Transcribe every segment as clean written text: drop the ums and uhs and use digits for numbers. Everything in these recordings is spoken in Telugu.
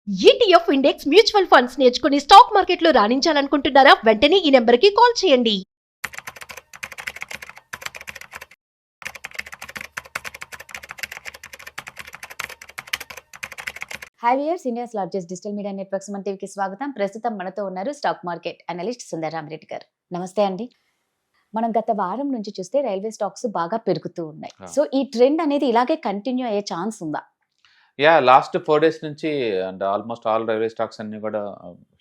ఈటీఎఫ్ ఇండెక్స్ మ్యూచువల్ ఫండ్స్ నేర్చుకుని స్టాక్ మార్కెట్లో రాణించాలనుకుంటున్నారా? వెంటనే ఈ నెంబర్కి కాల్ చేయండి. Hi viewers, India's largest digital media network Suman టీవీకి స్వాగతం. ప్రస్తుతం మనతో ఉన్నారు స్టాక్ మార్కెట్ అనలిస్ట్ సుందరరామరెడ్డి గారు. నమస్తే అండి. మనం గత వారం నుంచి చూస్తే రైల్వే స్టాక్స్ బాగా పెరుగుతూ ఉన్నాయి. సో ఈ ట్రెండ్ అనేది ఇలాగే కంటిన్యూ అయ్యే ఛాన్స్ ఉందా? లాస్ట్ 4 డేస్ నుంచి and almost all railway stocks అన్ని కూడా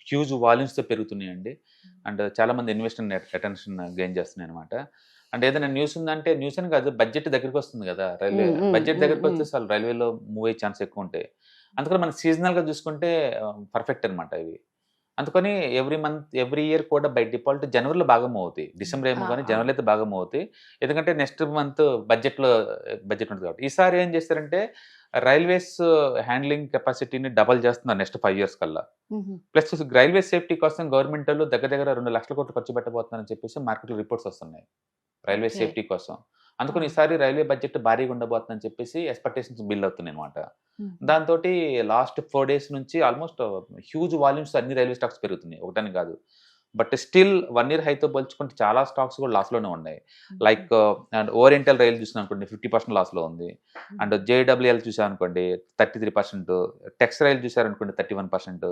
హ్యూజ్ వాల్యూమ్స్తో పెరుగుతున్నాయండి. అండ్ చాలా మంది ఇన్వెస్టర్ అటెన్షన్ గెయిన్ చేస్తున్నాయి అనమాట. అండ్ ఏదైనా న్యూస్ ఉందంటే న్యూస్ అని కాదు, బడ్జెట్ దగ్గరికి వస్తుంది కదా, రైల్వే బడ్జెట్ దగ్గరికి వస్తే అసలు రైల్వేలో మూవ్ అయ్యే ఛాన్స్ ఎక్కువ ఉంటాయి. అందుకని మనం సీజనల్గా చూసుకుంటే పర్ఫెక్ట్ అనమాట ఇవి. అందుకని ఎవ్రీ ఇయర్ కూడా బై డిఫాల్ట్ జనవరిలో బాగా మూవ్ అవుతాయి. డిసెంబర్ ఏమో కానీ జనవరిలో అయితే బాగా మూవ్ అవుతాయి. ఎందుకంటే నెక్స్ట్ మంత్ బడ్జెట్ ఉంటుంది కాబట్టి. ఈసారి ఏం చేస్తారంటే రైల్వేస్ హ్యాండ్లింగ్ కెపాసిటీని డబల్ చేస్తున్నారు నెక్స్ట్ 5 years కల్లా. ప్లస్ రైల్వే సేఫ్టీ కోసం గవర్నమెంట్ వాళ్ళు దగ్గర 2 లక్షల కోట్లు ఖర్చు పెట్టబోతున్నారని చెప్పేసి మార్కెట్లో రిపోర్ట్స్ వస్తున్నాయి రైల్వే సేఫ్టీ కోసం. అందుకని ఈసారి రైల్వే బడ్జెట్ భారీగా ఉండబోతుందని చెప్పేసి ఎక్స్పెక్టేషన్స్ బిల్డ్ అవుతున్నాయి అనమాట. దాంతో లాస్ట్ 4 days నుంచి ఆల్మోస్ట్ హ్యూజ్ వాల్యూమ్స్ అన్ని రైల్వే స్టాక్స్ పెరుగుతున్నాయి, ఒకటని కాదు. బట్ స్టిల్ 1 year హైతో పోల్చుకుంటే చాలా స్టాక్స్ కూడా లాస్లోనే ఉన్నాయి. లైక్ అండ్ ఓరియంటల్ రైల్ చూసాం అనుకోండి 50% లాస్లో ఉంది. అండ్ జేడబ్ల్యూఎల్ చూసాం అనుకోండి 33%, టెక్స్ రైల్ చూసారనుకోండి 31%,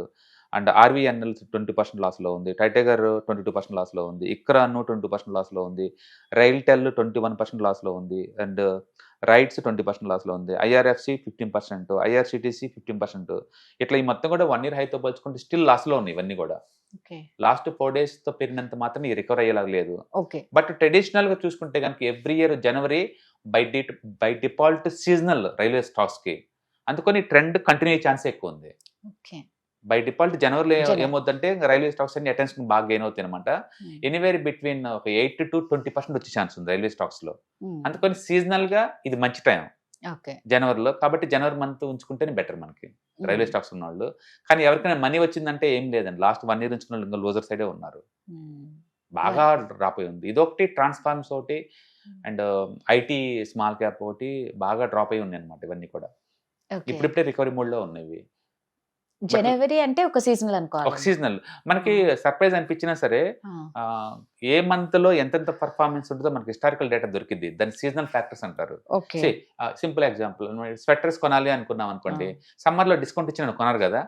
అండ్ ఆర్వీఎన్ఎల్ 20% లాస్లో ఉంది, టైటగర్ 22% లాస్లో ఉంది, ఇక్రాన్ 20% లాస్లో ఉంది, రైల్టెల్ 21% లాస్లో ఉంది, అండ్ రైట్స్ 20% లాస్లో ఉంది, ఐఆర్ఎఫ్సి 15%, ఐఆర్సిటీసీ 15%. ఇట్లా ఈ మొత్తం కూడా 1 year హైతో పోల్చుకుంటే స్టిల్ లాస్లో ఉన్నాయి ఇవన్నీ కూడా. లాస్ట్ 4 days తో పెరిగినంత మాత్రం రికవర్ అయ్యేలాగా లేదు. బట్ ట్రెడిషనల్ గా చూసుకుంటే కనుక every year January by default seasonal railway stocks కి, అందుకని ట్రెండ్ కంటిన్యూ అయ్యే ఛాన్స్ ఎక్కువ ఉంది. బై డిఫాల్ట్ జనవరిలో ఏమవుతుందంటే రైల్వే స్టాక్స్ అన్ని అటెన్షన్ బాగా గెయిన్ అవుతాయి అనమాట. ఎనీవేర్ బిట్వీన్ ఒక 8 to 20% వచ్చే ఛాన్స్ ఉంది రైల్వే స్టాక్స్ లో. అందుకని సీజనల్ గా ఇది మంచి టైం జనవరిలో, కాబట్టి జనవరి మంత్ ఉంచుకుంటేనే బెటర్ మనకి రైల్వే స్టాక్స్ ఉన్న వాళ్ళు. కానీ ఎవరికైనా మనీ వచ్చిందంటే ఏం లేదండి, లాస్ట్ 1 year ఉంచుకున్న వాళ్ళు ఇంకా లోజర్ సైడే ఉన్నారు, బాగా డ్రాప్ అయి ఉంది. ఇదొకటి, ట్రాన్స్ఫార్మ్స్ ఒకటి, అండ్ ఐటీ స్మాల్ క్యాప్ ఒకటి బాగా డ్రాప్ అయి ఉన్నాయి అనమాట. ఇవన్నీ కూడా ఇప్పుడిప్పుడే రికవరీ మోడ్ లో ఉన్నాయి. జనవరి అంటే ఒక సీజనల్ అనుకోవాలి, ఒక సీజనల్. మనకి సర్ప్రైజ్ అనిపించినా సరే ఏ మంత్ లో ఎంతెంత పర్ఫార్మెన్స్ ఉంటుందో మనకి హిస్టారికల్ డేటా దొరికింది. దాన్ని సీజనల్ ఫ్యాక్టర్స్ అంటారు. సింపుల్ ఎగ్జాంపుల్, స్వెటర్స్ కొనాలి అనుకున్నాం అనుకోండి, సమ్మర్ లో డిస్కౌంట్ ఇచ్చిన కొనరు కదా,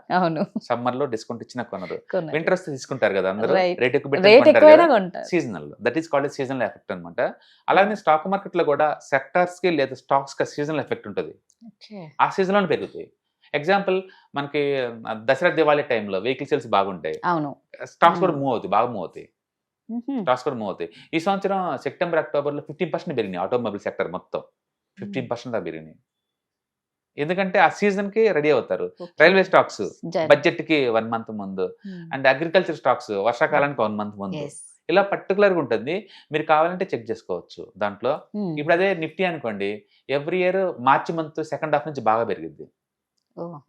సమ్మర్ లో డిస్కౌంట్ ఇచ్చిన కొనరు, వింటర్ వస్తే తీసుకుంటారు కదా అందరూ, రేట్ ఎక్కువ. Seasonal, that is called seasonal effect అనమాట. అలాగే స్టాక్ మార్కెట్ లో కూడా సెక్టార్స్ కి లేదా స్టాక్స్ కి సీజనల్ ఎఫెక్ట్ ఉంటుంది, ఆ సీజన్ లోనే పెరుగుతాయి. ఎగ్జాంపుల్, మనకి దసరా దివాళీ టైంలో వెహికల్ సేల్స్ బాగుంటాయి, స్టాక్స్ కూడా మూవ్ అవుతాయి, బాగా మూవ్ అవుతాయి, స్టాక్స్ కూడా మూవ్ అవుతాయి. ఈ సంవత్సరం సెప్టెంబర్ అక్టోబర్లో 15% పెరిగినాయి ఆటోమొబైల్ సెక్టర్ మొత్తం, 15% పెరిగినాయి. ఎందుకంటే ఆ సీజన్ కి రెడీ అవుతారు. రైల్వే స్టాక్స్ బడ్జెట్ కి 1 month ముందు, అండ్ అగ్రికల్చర్ స్టాక్స్ వర్షాకాలానికి 1 month ముందు, ఇలా పర్టికులర్ గా ఉంటుంది. మీరు కావాలంటే చెక్ చేసుకోవచ్చు దాంట్లో. ఇప్పుడు అదే నిఫ్టీ అనుకోండి, ఎవ్రీ ఇయర్ మార్చి మంత్ సెకండ్ హాఫ్ నుంచి బాగా పెరిగింది.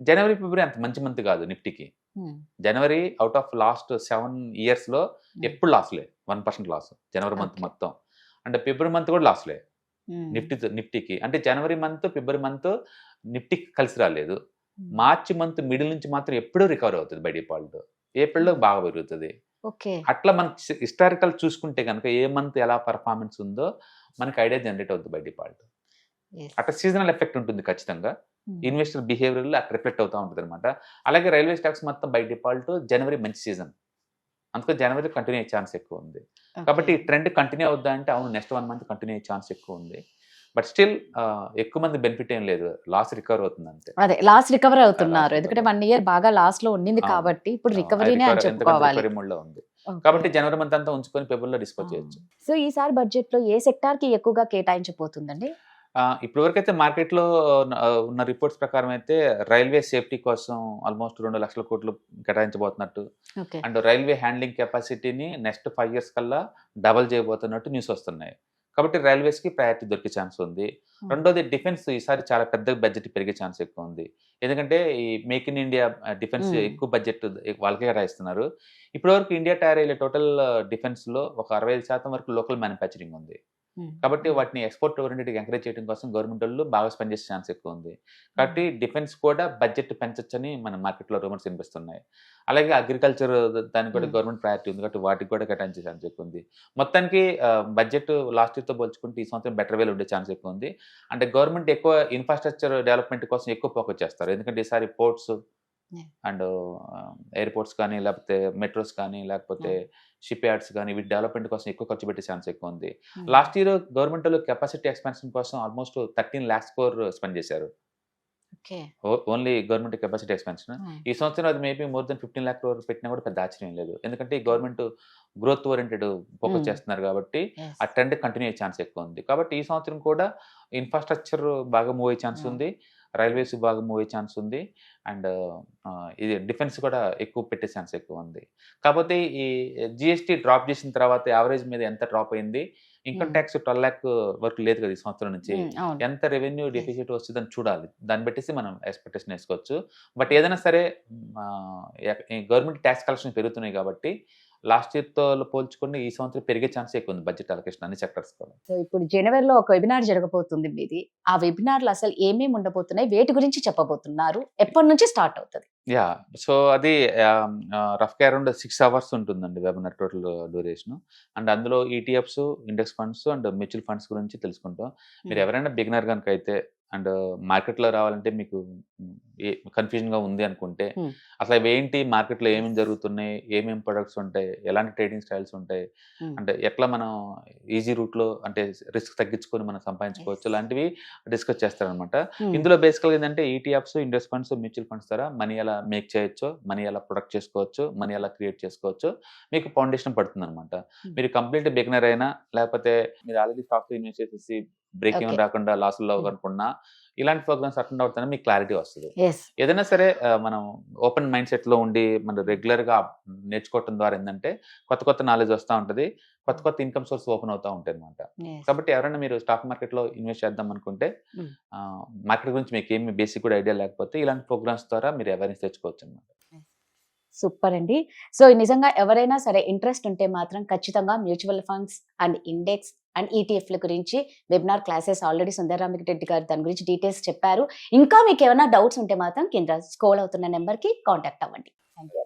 జనవరి ఫిబ్రవరి అంత మంచి మంత్ కాదు నిఫ్టీకి. జనవరి అవుట్ ఆఫ్ లాస్ట్ 7 years లో ఎప్పుడు లాస్లే, 1% లాస్ జనవరి మంత్ మొత్తం. అంటే ఫిబ్రవరి మంత్ కూడా లాస్లే నిఫ్టీకి. అంటే జనవరి మంత్ ఫిబ్రవరి మంత్ నిఫ్టీకి కలిసి రాలేదు. మార్చి మంత్ మిడిల్ నుంచి మాత్రం ఎప్పుడూ రికవర్ అవుతుంది బై డిఫాల్ట్. ఏప్రిల్లో బాగా పెరుగుతుంది. అట్లా మనకి హిస్టారికల్ చూసుకుంటే కనుక ఏ మంత్ ఎలా పర్ఫార్మెన్స్ ఉందో మనకి ఐడియా జనరేట్ అవుతుంది బై డిఫాల్ట్. అట్లా సీజనల్ ఎఫెక్ట్ ఉంటుంది ఖచ్చితంగా, ఇన్వెస్టర్ బిహేవియర్ అక్కడ రిఫ్లెక్ట్ అవుతూ ఉంటుంది అనమాట. అలాగే రైల్వే స్టాక్స్ మొత్తం బై డిఫాల్ట్ జనవరి మంచి సీజన్, అందుకని జనవరి కంటిన్యూ అయ్యే ఛాన్స్ ఎక్కువ ఉంది. కాబట్టి ఈ ట్రెండ్ కంటిన్యూ అవుద్దా అంటే అవును, నెక్స్ట్ 1 month కంటిన్యూ అయ్యే ఛాన్స్ ఎక్కువ ఉంది. బట్ స్టిల్ ఎక్కువ మంది బెనిఫిట్ ఏం లేదు, లాస్ రికవర్ అవుతుంది అంతే. అదే లాస్ రికవర్ అవుతున్నారు, ఎందుకంటే 1 year బాగా లాస్ లో ఉండింది కాబట్టి ఇప్పుడు రికవరీనే అని చెప్పుకోవాలి. ఉంది కాబట్టి జనవరి మంత్ అంతా ఉంచుకొని ఫిబ్రవరిలో డిస్పోజ్ చేయొచ్చు. సో ఈసారి బడ్జెట్ లో ఏ సెక్టార్ కి ఎక్కువగా కేటాయించబోతుందండి? ఇప్పటి వరకు అయితే మార్కెట్లో ఉన్న రిపోర్ట్స్ ప్రకారం అయితే రైల్వే సేఫ్టీ కోసం ఆల్మోస్ట్ 2 లక్షల కోట్లు కేటాయించబోతున్నట్టు, అండ్ రైల్వే హ్యాండ్లింగ్ కెపాసిటీని నెక్స్ట్ 5 years కల్లా డబల్ చేయబోతున్నట్టు న్యూస్ వస్తున్నాయి. కాబట్టి రైల్వేస్ కి ప్రయారిటీ దొరికే ఛాన్స్ ఉంది. రెండోది, డిఫెన్స్ ఈసారి చాలా పెద్ద బడ్జెట్ పెరిగే ఛాన్స్ ఎక్కువ ఉంది. ఎందుకంటే ఈ మేక్ ఇన్ ఇండియా డిఫెన్స్ ఎక్కువ బడ్జెట్ వాళ్ళకే కేటాయిస్తున్నారు. ఇప్పటి వరకు ఇండియా తయారయ్యే టోటల్ డిఫెన్స్ లో ఒక 65% వరకు లోకల్ మ్యానుఫ్యాక్చరింగ్ ఉంది. కాబట్టి వాటిని ఎక్స్పోర్ట్ ఓరియంటెడ్ ఎంకరేజ్ చేయడం కోసం గవర్నమెంట్ వాళ్ళు బాగా స్పెండ్ చేసే ఛాన్స్ ఎక్కువ ఉంది. కాబట్టి డిఫెన్స్ కూడా బడ్జెట్ పెంచొచ్చని మన మార్కెట్లో రూమర్స్ వినిపిస్తున్నాయి. అలాగే అగ్రికల్చర్ దానికి కూడా గవర్నమెంట్ ప్రయారిటీ ఉంది కాబట్టి వాటికి కూడా కేటాయించే ఛాన్స్ ఎక్కువ ఉంది. మొత్తానికి బడ్జెట్ లాస్ట్ ఇయర్తో పోల్చుకుంటే ఈ సంవత్సరం బెటర్ వేలో ఉండే ఛాన్స్ ఎక్కువ ఉంది. అంటే గవర్నమెంట్ ఎక్కువ ఇన్ఫ్రాస్ట్రక్చర్ డెవలప్మెంట్ కోసం ఎక్కువ ఫోకస్ చేస్తారు. ఎందుకంటే ఈసారి పోర్ట్స్ అండ్ ఎయిర్పోర్ట్స్ కానీ, లేకపోతే మెట్రోస్ కానీ, లేకపోతే షిప్ యార్డ్స్ కానీ వీటి డెవలప్మెంట్ కోసం ఎక్కువ ఖర్చు పెట్టే ఛాన్స్ ఎక్కువ ఉంది. లాస్ట్ ఇయర్ గవర్నమెంట్ వాళ్ళు కెపాసిటీ ఎక్స్పాన్షన్ కోసం ఆల్మోస్ట్ 13 lakhs crore స్పెండ్ చేశారు. Only government capacity expansion. ఈ సంవత్సరం అది maybe more than 15 lakh crore పెట్టినా కూడా పెద్ద ఆశ్చర్యం లేదు. ఎందుకంటే ఈ గవర్నమెంట్ గ్రోత్ ఓరియంటెడ్ ఫోకస్ చేస్తున్నారు కాబట్టి ఆ ట్రెండ్ కంటిన్యూ అయ్యే ఛాన్స్ ఎక్కువ ఉంది. కాబట్టి ఈ సంవత్సరం కూడా ఇన్ఫ్రాస్ట్రక్చర్ బాగా మూవ్ అయ్యే ఛాన్స్ ఉంది, రైల్వేస్ బాగా మూవ్ అయ్యే ఛాన్స్ ఉంది, అండ్ ఇది డిఫెన్స్ కూడా ఎక్కువ పెట్టే ఛాన్స్ ఎక్కువ ఉంది. కాకపోతే ఈ జిఎస్టీ డ్రాప్ చేసిన తర్వాత యావరేజ్ మీద ఎంత డ్రాప్ అయింది, ఇన్కమ్ ట్యాక్స్ 12 lakh వరకు లేదు కదా ఈ సంవత్సరం నుంచి, ఎంత రెవెన్యూ డెఫిసిట్ వస్తుందని చూడాలి. దాన్ని బట్టేసి మనం ఎక్స్పెక్టేషన్ వేసుకోవచ్చు. బట్ ఏదైనా సరే గవర్నమెంట్ ట్యాక్స్ కలెక్షన్ పెరుగుతున్నాయి కాబట్టి లాస్ట్ ఇయర్తో పోల్చుకుని ఈ సంవత్సరం పెరిగే ఛాన్స్ ఎక్కువ ఉంది బడ్జెట్ అలొకేషన్ అన్ని సెక్టర్స్ కూడా. సో ఇప్పుడు జనవరిలో ఒక వెబినార్ జరగబోతుంది మీది. ఆ వెబినార్లో అసలు ఏమేమి ఉండబోతున్నాయి, వేటి గురించి చెప్పబోతున్నారు, ఎప్పటి నుంచి స్టార్ట్ అవుతుంది? యా, సో అది రఫ్గా అరౌండ్ 6 hours ఉంటుందండి వెబినార్ టోటల్ డ్యూరేషన్. అండ్ అందులో ETFs, index funds and mutual funds గురించి తెలుసుకుంటాం. మీరు ఎవరైనా బిగినర్ కనుక అయితే అండ్ మార్కెట్లో రావాలంటే మీకు కన్ఫ్యూజన్గా ఉంది అనుకుంటే అసలు అవి ఏంటి, మార్కెట్లో ఏమేమి జరుగుతున్నాయి, ఏమేమి ప్రొడక్ట్స్ ఉంటాయి, ఎలాంటి ట్రేడింగ్ స్టైల్స్ ఉంటాయి, అంటే ఎట్లా మనం ఈజీ రూట్లో అంటే రిస్క్ తగ్గించుకొని మనం సంపాదించుకోవచ్చు, ఇలాంటివి డిస్కస్ చేస్తారనమాట. ఇందులో బేసికల్గా ఏంటంటే ETFs, index funds, mutual funds ద్వారా మనీ ఎలా మేక్ చేయొచ్చు, మనీ ఎలా ప్రొడక్ట్ చేసుకోవచ్చు, మనీ ఎలా క్రియేట్ చేసుకోవచ్చు మీకు ఫౌండేషన్ పడుతుంది అనమాట. మీరు కంప్లీట్ బిగినర్ అయినా, లేకపోతే మీరు ఆల్రెడీ స్టాక్ ఇన్వెస్ట్ చేసేసి బ్రేక్ ఈవెన్ రాకుండా లాసుల్లో అనుకున్నా ఇలాంటి ప్రోగ్రామ్స్ అటెండ్ అవుతానే మీకు క్లారిటీ వస్తుంది. ఏదైనా సరే మనం ఓపెన్ మైండ్ సెట్ లో ఉండి మనం రెగ్యులర్ గా నేర్చుకోవటం ద్వారా ఏంటంటే కొత్త కొత్త నాలెడ్జ్ వస్తూ ఉంటుంది, కొత్త కొత్త ఇన్కమ్ సోర్స్ ఓపెన్ అవుతూ ఉంటాయి అనమాట. కాబట్టి ఎవరైనా మీరు స్టాక్ మార్కెట్ లో ఇన్వెస్ట్ చేద్దాం అనుకుంటే మార్కెట్ గురించి మీకు ఏమి బేసిక్ కూడా ఐడియా లేకపోతే ఇలాంటి ప్రోగ్రామ్స్ ద్వారా మీరు అవేర్నెస్ తెచ్చుకోవచ్చు అనమాట. సూపర్ అండి. సో నిజంగా ఎవరైనా సరే ఇంట్రెస్ట్ ఉంటే మాత్రం ఖచ్చితంగా mutual funds and index and ఈటీఎఫ్ల గురించి వెబినార్ క్లాసెస్ ఆల్రెడీ సుందరరామిరెడ్డి గారు దాని గురించి డీటెయిల్స్ చెప్పారు. ఇంకా మీకు ఏమైనా డౌట్స్ ఉంటే మాత్రం కింద స్క్రోల్ అవుతున్న నెంబర్కి కాంటాక్ట్ అవ్వండి. Thank you.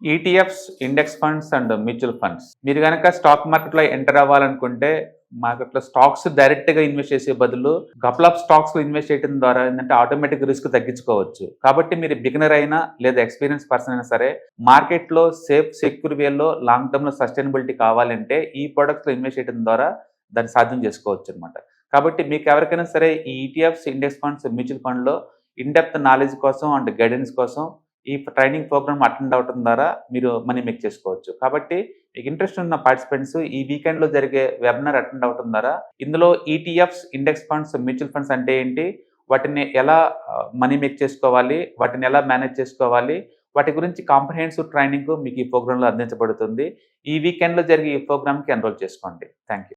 ETFs, index funds and mutual funds మీరు కనుక స్టాక్ మార్కెట్లో ఎంటర్ అవ్వాలనుకుంటే మార్కెట్లో స్టాక్స్ డైరెక్ట్ గా ఇన్వెస్ట్ చేసే బదులు కపుల్ ఆఫ్ స్టాక్స్ లో ఇన్వెస్ట్ చేయడం ద్వారా ఏంటంటే ఆటోమేటిక్ రిస్క్ తగ్గించుకోవచ్చు. కాబట్టి మీరు బిగినర్ అయినా లేదా ఎక్స్పీరియన్స్ పర్సన్ అయినా సరే మార్కెట్ లో సేఫ్ సెక్యూర్ వేలో లాంగ్ టర్మ్ లో సస్టైనబిలిటీ కావాలంటే ఈ ప్రొడక్ట్స్ లో ఇన్వెస్ట్ చేయడం ద్వారా దాన్ని సాధ్యం చేసుకోవచ్చు అనమాట. కాబట్టి మీకు ఎవరికైనా సరే ఈ ETFs, index funds, mutual fund లో ఇన్ డెప్త్ నాలెడ్జ్ కోసం అండ్ గైడెన్స్ కోసం ఈ ట్రైనింగ్ ప్రోగ్రామ్ అటెండ్ అవడం ద్వారా మీరు మనీ మేక్ చేసుకోవచ్చు. కాబట్టి మీకు ఇంట్రెస్ట్ ఉన్న పార్టిసిపెంట్స్ ఈ వీకెండ్ లో జరిగే వెబినార్ అటెండ్ అవడం ద్వారా ఇందులో ETFs, index funds, mutual funds అంటే ఏంటి, వాటిని ఎలా మనీ మేక్ చేసుకోవాలి, వాటిని ఎలా మేనేజ్ చేసుకోవాలి, వాటి గురించి కాంప్రహెన్సివ్ ట్రైనింగ్ మీకు ఈ ప్రోగ్రామ్ లో అందించబడుతుంది. ఈ వీకెండ్ లో జరిగే ఈ ప్రోగ్రామ్ కి ఎన్రోల్ చేసుకోండి. Thank you.